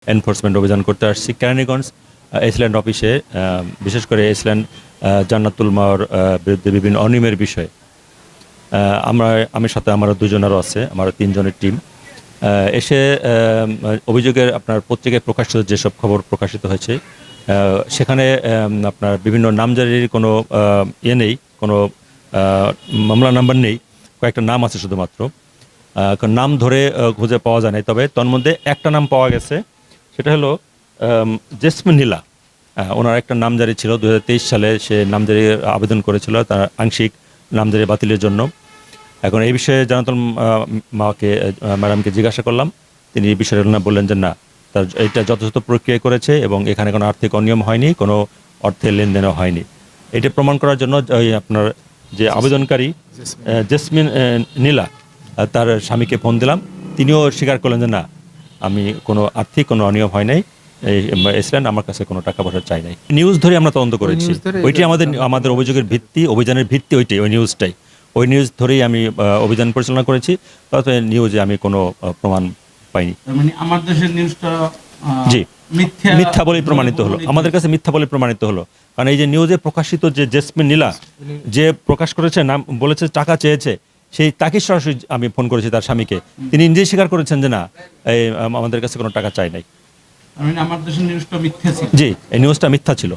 Enforcement অভিযান করতে আসছি কেরানীগঞ্জ এসল্যান্ড অফিসে, বিশেষ করে এসল্যান্ড জান্নাতুল মাওয়ার বিরুদ্ধে বিভিন্ন অনিয়মের বিষয়ে আমি সাথে আমারও দুজনেরও আছে, আমারও তিনজনের টিম এসে অভিযোগের আপনার পত্রিকায় প্রকাশিত যেসব খবর প্রকাশিত হয়েছে সেখানে আপনার বিভিন্ন নামজারির কোনো ইয়ে নেই, কোনো মামলা নাম্বার নেই, কয়েকটা নাম আছে শুধুমাত্র, নাম ধরে খুঁজে পাওয়া যায় নাই। তবে তন্মধ্যে একটা নাম পাওয়া গেছে, সেটা হলো জেসমিন নীলা। ওনার একটা নামজারি ছিল 2023 সালে, সে নামজারি আবেদন করেছিল তার আংশিক নামজারি বাতিলের জন্য। এখন এই বিষয়ে জানাতুল ম্যাডামকে জিজ্ঞাসা করলাম, তিনি এই বিষয়টা বললেন যে না, তার এটা যথাযথ প্রক্রিয়া করেছে এবং এখানে কোনো আর্থিক অনিয়ম হয়নি, কোনো অর্থের লেনদেনও হয়নি। এটা প্রমাণ করার জন্য ওই আপনার যে আবেদনকারী জেসমিন নীলা, তার স্বামীকে ফোন দিলাম, তিনিও স্বীকার করলেন যে না, আমি কোনো আর্থিক কোনো অনিয়ম হয় নাই, এসলেন আমার কাছে কোনো টাকা পয়সা চাই নাই। নিউজ ধরে আমরা তদন্ত করেছি, ওইটি আমাদের অভিযোগের ভিত্তি, অভিযানের ভিত্তি ওইটাই, ওই নিউজটাই, ওই নিউজ ধরেই আমি অভিযান পরিচালনা করেছি। তবে নিউজে আমি কোনো প্রমাণ পাইনি। মানে আমার দেশের নিউজটা জি মিথ্যা বলে প্রমাণিত হলো, আমাদের কাছে মিথ্যা বলে প্রমাণিত হলো। কারণ এই যে নিউজে প্রকাশিত যে জেসমিন নীলা যে প্রকাশ করেছে, নাম বলেছে টাকা চেয়েছে, সেই তাকে সরাসরি আমি ফোন করেছি তার স্বামীকে, তিনি নিজেই স্বীকার করেছেন যে না, আমাদের কাছে কোনো টাকা চাই নাই। আমার দেশের নিউজটা মিথ্যা ছিল। জি, এই নিউজটা মিথ্যা ছিল।